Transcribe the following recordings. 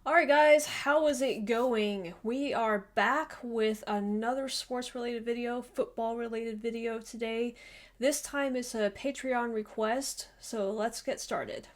Alright guys, how is it going? We are back with another sports related video, football related video today. This time it's a Patreon request, so let's get started.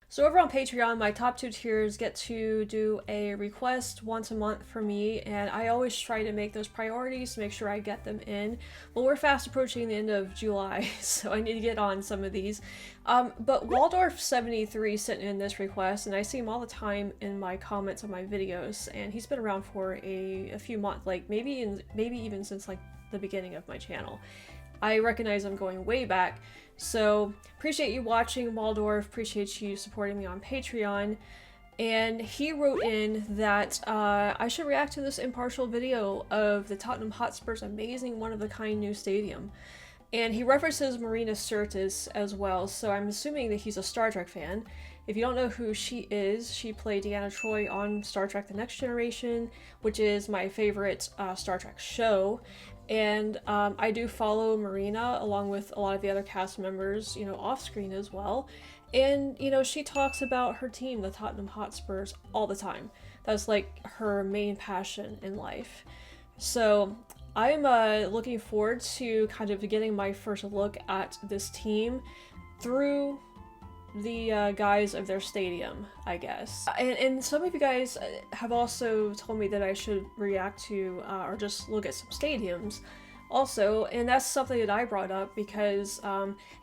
So over on Patreon, my top two tiers get to do a request once a month for me, and I always try to make those priorities to make sure I get them in. Well, we're fast approaching the end of July, so I need to get on some of these. But Waldorf73 sent in this request, and I see him all the time in my comments on my videos, and he's been around for a few months, like maybe even since like the beginning of my channel. I recognize I'm going way back, so appreciate you watching, Waldorf, appreciate you supporting me on Patreon, and he wrote in that I should react to this impartial video of the Tottenham Hotspur's amazing one-of-a-kind new stadium. And he references Marina Sirtis as well, so I'm assuming that he's a Star Trek fan. If you don't know who she is, she played Deanna Troi on Star Trek The Next Generation, which is my favorite Star Trek show. And I do follow Marina along with a lot of the other cast members, you know, off screen as well. And, you know, she talks about her team, the Tottenham Hotspurs, all the time. That's like her main passion in life. So I'm looking forward to kind of getting my first look at this team through the guise of their stadium, I guess. And some of you guys have also told me that I should react to or just look at some stadiums also, and that's something that I brought up because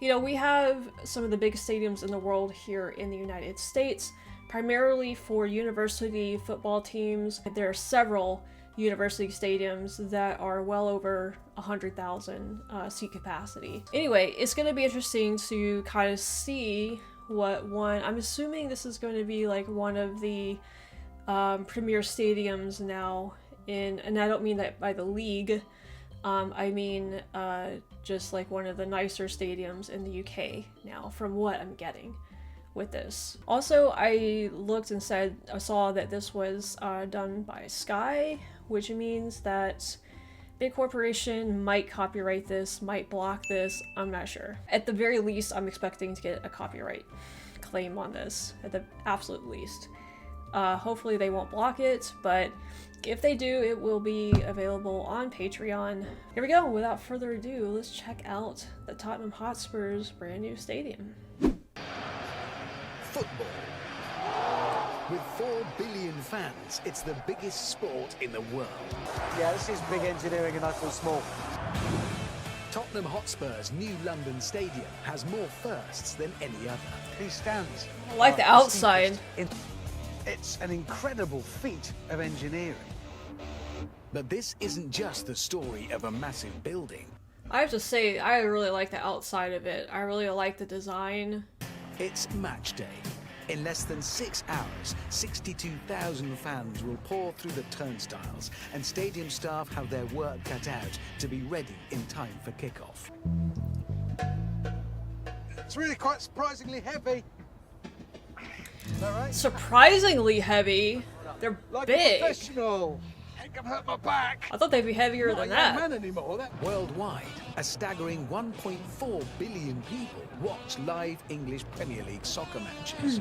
you know, we have some of the biggest stadiums in the world here in the United States, primarily for university football teams. There are several university stadiums that are well over 100,000 seat capacity. Anyway, it's going to be interesting to kind of see what one, I'm assuming this is going to be like one of the premier stadiums now and I don't mean that by the league, I mean just like one of the nicer stadiums in the UK now, from what I'm getting with this. Also, I looked and I saw that this was done by Sky, which means that big corporation might copyright this, might block this, I'm not sure. At the very least, I'm expecting to get a copyright claim on this, at the absolute least. Hopefully they won't block it, but if they do, it will be available on Patreon. Here we go, without further ado, let's check out the Tottenham Hotspur's brand new stadium. Football. With 4 billion fans, it's the biggest sport in the world. Yeah, this is big engineering and I feel small. Tottenham Hotspur's new London stadium has more firsts than any other. These stands. I like the outside. It's an incredible feat of engineering. But this isn't just the story of a massive building. I have to say, I really like the outside of it. I really like the design. It's match day. In less than 6 hours, 62,000 fans will pour through the turnstiles, and stadium staff have their work cut out to be ready in time for kickoff. It's really quite surprisingly heavy. Is that right? Surprisingly heavy. They're Like big. a professional. Heck, I've hurt my back. I thought they'd be heavier Not than a young that. man anymore. Worldwide, a staggering 1.4 billion people watch live English Premier League soccer matches.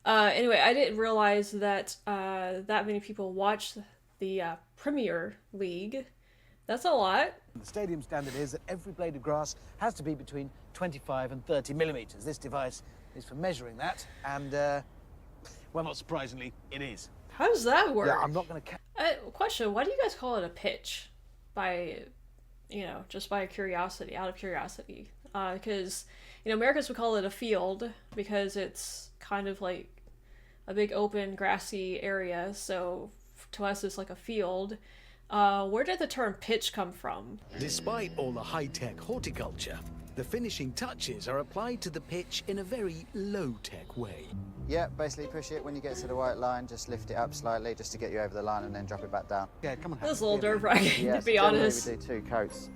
Anyway, I didn't realize that that many people watch the Premier League. That's a lot. The stadium standard is that every blade of grass has to be between 25 and 30 millimetres. This device is for measuring that, and, well, not surprisingly, it is. How does that work? Yeah, I'm not going to... Question, why do you guys call it a pitch? By, you know, just by curiosity, out of curiosity. Because, you know, Americans would call it a field because it's kind of like a big open grassy area, so to us it's like a field. Where did the term pitch come from? Despite all the high-tech horticulture, the finishing touches are applied to the pitch in a very low-tech way. Yeah, basically push it when you get to the white line, just lift it up slightly just to get you over the line and then drop it back down. Yeah, come on. This is a little nerve-wracking, Yeah, to be so generally honest. we do 2 coats.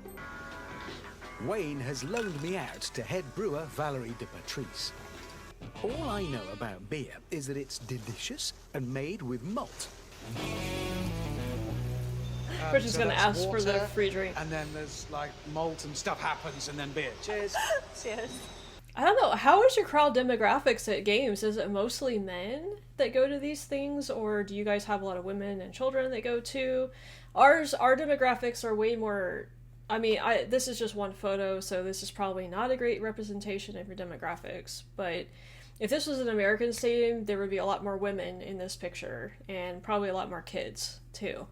Wayne has loaned me out to head brewer Valerie de Patrice. All I know about beer is that it's delicious and made with malt. We're just So gonna that's ask for the water, free drink. and then there's like malt and stuff happens, and then beer. Cheers. Cheers. I don't know, how is your crowd demographics at games? Is it mostly men that go to these things, or do you guys have a lot of women and children that go to? Our demographics are way more, I mean, this is just one photo, so this is probably not a great representation of your demographics, but if this was an American stadium, there would be a lot more women in this picture, and probably a lot more kids, too.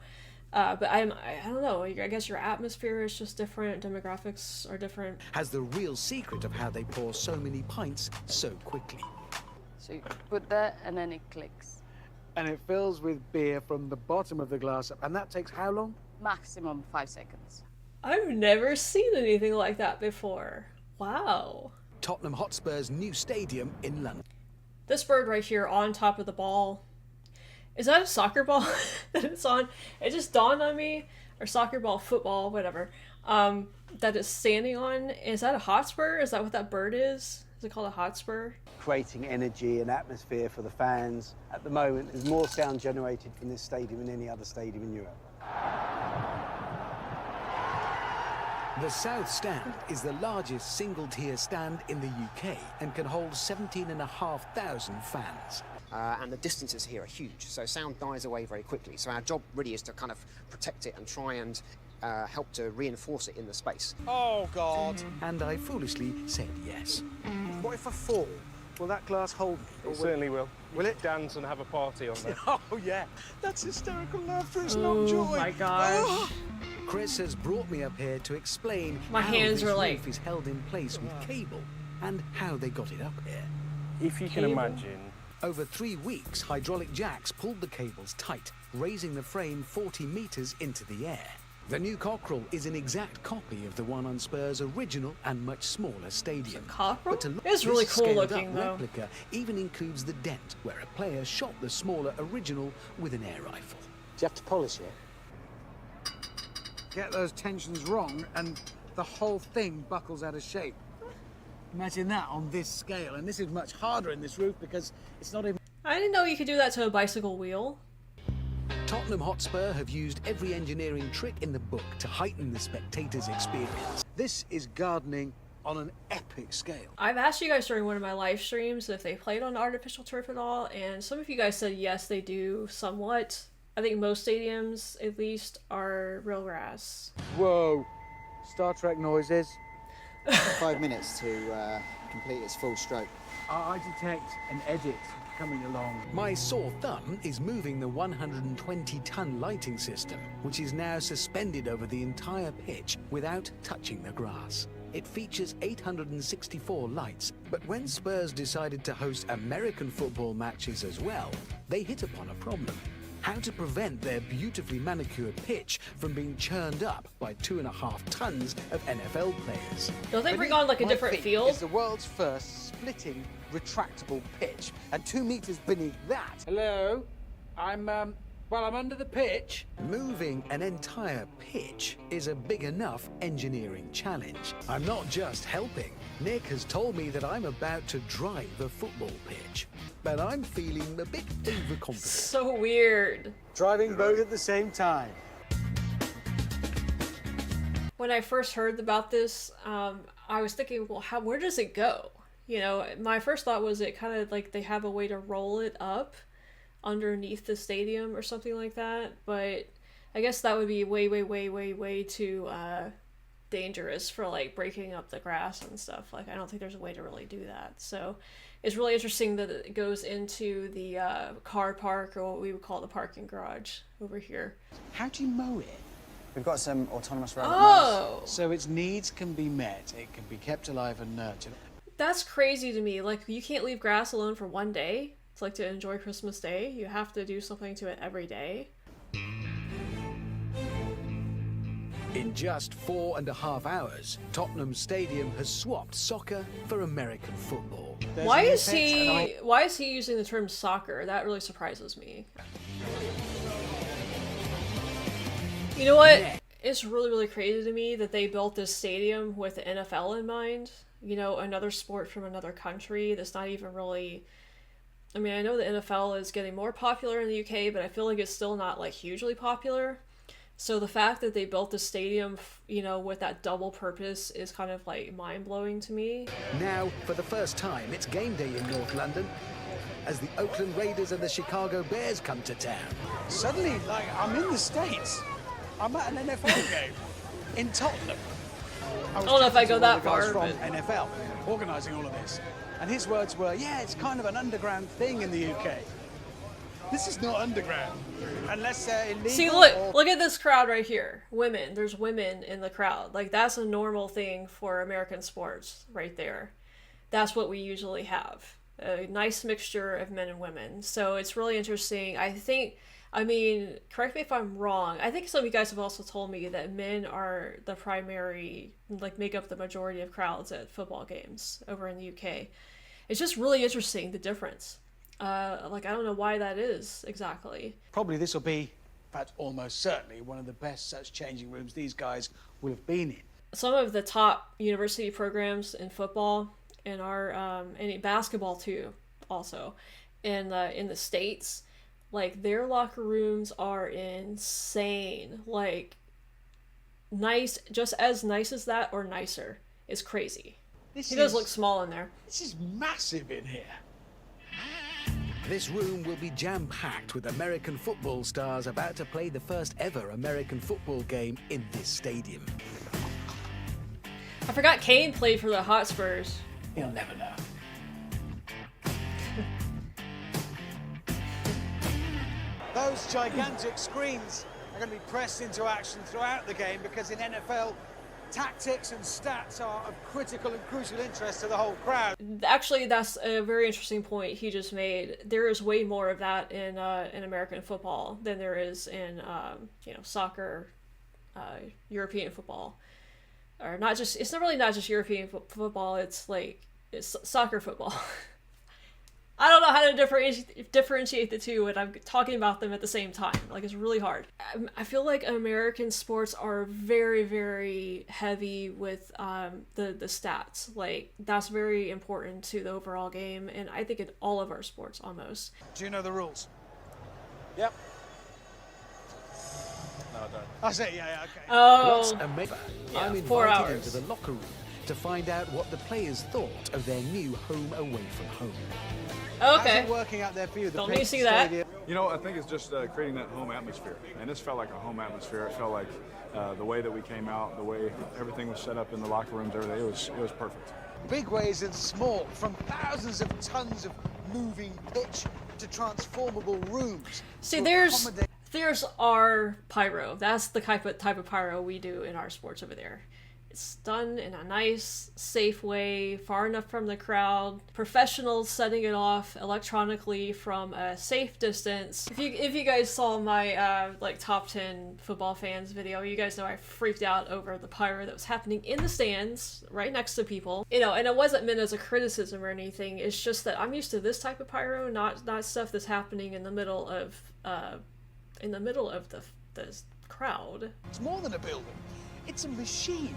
But I don't know, I guess your atmosphere is just different, demographics are different. Has the real secret of how they pour so many pints so quickly. So you put that and then it clicks. And it fills with beer from the bottom of the glass up. And that takes how long? Maximum 5 seconds. I've never seen anything like that before. Wow. Tottenham Hotspur's new stadium in London. This bird right here on top of the ball, is that a soccer ball that it's on? It just dawned on me, or soccer ball, football, whatever, that it's standing on. Is that a Hotspur? Is that what that bird is? Is it called a Hotspur? Creating energy and atmosphere for the fans. At the moment, there's more sound generated from this stadium than any other stadium in Europe. The South Stand is the largest single-tier stand in the UK and can hold 17,500 fans. And the distances here are huge, so sound dies away very quickly. So our job really is to kind of protect it and try and help to reinforce it in the space. Oh, God. And I foolishly said yes. What if I fall? Will that glass hold me? It certainly will. Will it? Dance and have a party on there. Oh, yeah. That's hysterical laughter. It's Oh not joy. my gosh. Chris has brought me up here to explain My how hands this are like- roof is held in place with cable and how they got it up here. If you can Cable. imagine, Over 3 weeks, hydraulic jacks pulled the cables tight, raising the frame 40 metres into the air. The new cockerel is an exact copy of the one on Spurs' original and much smaller stadium. Cockerel? But to look, It's really this cool scaled-up looking, though. replica even includes the dent where a player shot the smaller original with an air rifle. Do you have to polish it? Get those tensions wrong, and the whole thing buckles out of shape. Imagine that on this scale, and this is much harder in this roof because it's not even... I didn't know you could do that to a bicycle wheel. Tottenham Hotspur have used every engineering trick in the book to heighten the spectator's experience. This is gardening on an epic scale. I've asked you guys during one of my live streams if they played on artificial turf at all, and some of you guys said yes, they do somewhat. I think most stadiums, at least, are real grass. Whoa. Star Trek noises. 5 minutes to complete its full stroke. I detect an edit coming along. My sore thumb is moving the 120-ton lighting system, which is now suspended over the entire pitch without touching the grass. It features 864 lights, but when Spurs decided to host American football matches as well, they hit upon a problem. How to prevent their beautifully manicured pitch from being churned up by 2.5 tons of NFL players. Don't they bring on like a My different feet field? is the world's first splitting retractable pitch, and 2 meters beneath that. Hello, I'm under the pitch. Moving an entire pitch is a big enough engineering challenge. I'm not just helping. Nick has told me that I'm about to drive a football pitch, but I'm feeling a bit overconfident. So weird. Driving both at the same time. When I first heard about this, I was thinking, well, where does it go? You know, my first thought was it kind of like they have a way to roll it up underneath the stadium or something like that, but I guess that would be way too dangerous for like breaking up the grass and stuff. Like, I don't think there's a way to really do that. So it's really interesting that it goes into the car park, or what we would call the parking garage over here. How do you mow it? We've got some autonomous robot mowers. Oh, So its needs can be met, it can be kept alive and nurtured. that's crazy to me. Like, you can't leave grass alone for one day. It's like to enjoy Christmas Day. You have to do something to it every day. In just 4.5 hours, Tottenham Stadium has swapped soccer for American football. Why is he using the term soccer? That really surprises me. You know what? It's really crazy to me that they built this stadium with the NFL in mind. You know, another sport from another country that's not even really I mean, I know the NFL is getting more popular in the UK, but I feel like it's still not like hugely popular. So the fact that they built the stadium, you know, with that double purpose is kind of like mind-blowing to me. Now, for the first time, it's game day in North London as the Oakland Raiders and the Chicago Bears come to town. Suddenly, like, I'm in the States. I'm at an NFL game in Tottenham. I don't know if I go that far, From but... NFL, organising all of this. And his words were, yeah, it's kind of an underground thing in the UK. This is not underground, unless they're illegal. See, look at this crowd right here. Women, there's women in the crowd. Like, that's a normal thing for American sports right there. That's what we usually have. A nice mixture of men and women. So it's really interesting. I mean, correct me if I'm wrong. I think some of you guys have also told me that men are the primary, like, make up the majority of crowds at football games over in the UK. It's just really interesting, the difference. Like, I don't know why that is exactly. Probably this will be, in fact, almost certainly one of the best such changing rooms these guys will have been in. Some of the top university programs in football and and in basketball too, also in the States, like, their locker rooms are insane. Like, nice, just as nice as that or nicer. It's crazy. He does look small in there. This is massive in here. This room will be jam-packed with American football stars about to play the first ever American football game in this stadium. I forgot Kane played for the Hotspurs. You'll never know. Those gigantic screens are going to be pressed into action throughout the game because in NFL, tactics and stats are of critical and crucial interest to the whole crowd. Actually, that's a very interesting point he just made. There is way more of that in American football than there is in you know, soccer, European football, or not just. It's not really not just European football. It's like it's soccer football. I don't know how to differentiate the two when I'm talking about them at the same time. Like, it's really hard. I feel like American sports are very, very heavy with the stats. Like, that's very important to the overall game, and I think in all of our sports, almost. Do you know the rules? Yep. No, I don't. I say, yeah, okay. Oh, Amazing. Yeah, I'm 4 invited hours. into the locker room to find out what the players thought of their new home away from home. How's okay. it working out there for you? The Don't you pace see that? stadium? You know, I think it's just creating that home atmosphere. And this felt like a home atmosphere. It felt like the way that we came out, the way everything was set up in the locker rooms, everything, it was perfect. Big ways and small, from thousands of tons of moving pitch to transformable rooms. See, to there's accommodate- our pyro. That's the type of pyro we do in our sports over there. It's done in a nice, safe way, far enough from the crowd. Professionals setting it off electronically from a safe distance. If you guys saw my like top 10 football fans video, you guys know I freaked out over the pyro that was happening in the stands, right next to people. You know, and it wasn't meant as a criticism or anything. It's just that I'm used to this type of pyro, not stuff that's happening in the middle of the crowd. It's more than a building. It's a machine.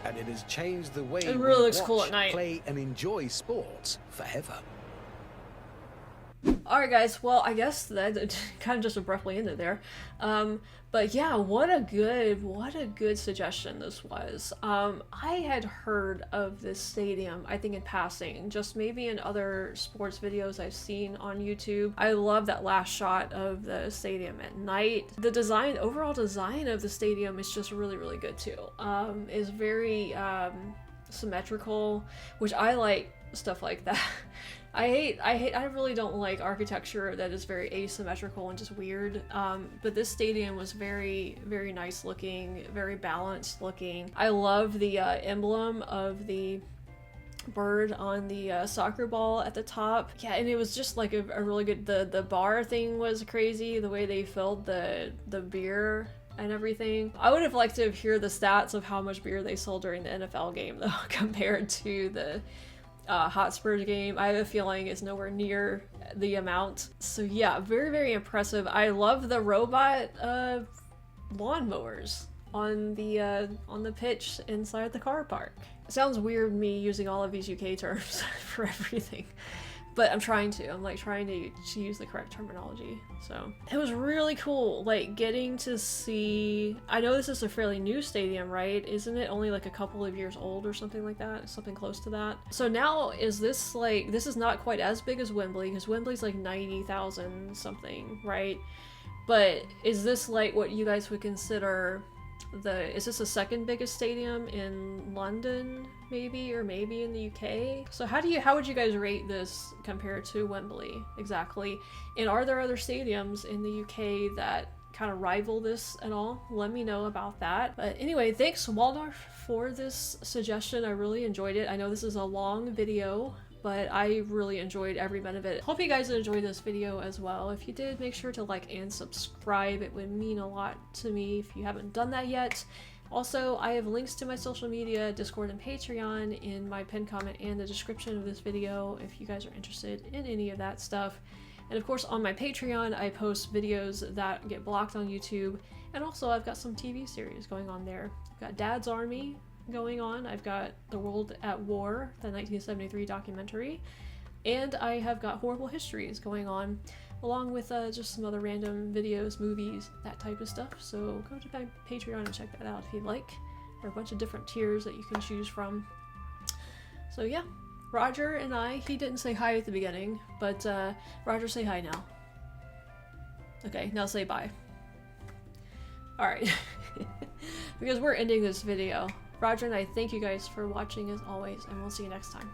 And it has changed the way It really we looks watch, cool at night. play and enjoy sports forever. Alright guys, well, I guess that kind of just abruptly ended there. But yeah, what a good suggestion this was. I had heard of this stadium, I think in passing, just maybe in other sports videos I've seen on YouTube. I love that last shot of the stadium at night. The overall design of the stadium is just really, really good too. It's very symmetrical, which I like stuff like that. I really don't like architecture that is very asymmetrical and just weird. But this stadium was very, very nice looking, very balanced looking. I love the emblem of the bird on the soccer ball at the top. Yeah, and it was just like a really good, the bar thing was crazy, the way they filled the beer and everything. I would have liked to hear the stats of how much beer they sold during the NFL game though, compared to the Hotspur game. I have a feeling it's nowhere near the amount. So yeah, very, very impressive. I love the robot lawnmowers on the pitch inside the car park. It sounds weird me using all of these UK terms for everything. But I'm trying to. I'm like trying to use the correct terminology. So it was really cool, like getting to see. I know this is a fairly new stadium, right? Isn't it only like a couple of years old or something like that? Something close to that. So now is this like, this is not quite as big as Wembley, because Wembley's like 90,000 something, right? But is this like what you guys would consider is this the second biggest stadium in London, maybe, or maybe in the UK? So how would you guys rate this compared to Wembley exactly? And are there other stadiums in the UK that kind of rival this at all? Let me know about that. But anyway, thanks Waldorf for this suggestion. I really enjoyed it. I know this is a long video, but I really enjoyed every minute of it. Hope you guys enjoyed this video as well. If you did, make sure to like and subscribe. It would mean a lot to me if you haven't done that yet. Also, I have links to my social media, Discord, and Patreon in my pinned comment and the description of this video if you guys are interested in any of that stuff. And of course, on my Patreon, I post videos that get blocked on YouTube. And also, I've got some TV series going on there. I've got Dad's Army going on. I've got The World at War, the 1973 documentary, and I have got Horrible Histories going on, along with just some other random videos, movies, that type of stuff. So go to my Patreon and check that out if you'd like. There are a bunch of different tiers that you can choose from. So yeah, Roger and I, he didn't say hi at the beginning, but Roger, say hi now. Okay, now say bye. Alright, because we're ending this video. Roger and I thank you guys for watching as always, and we'll see you next time.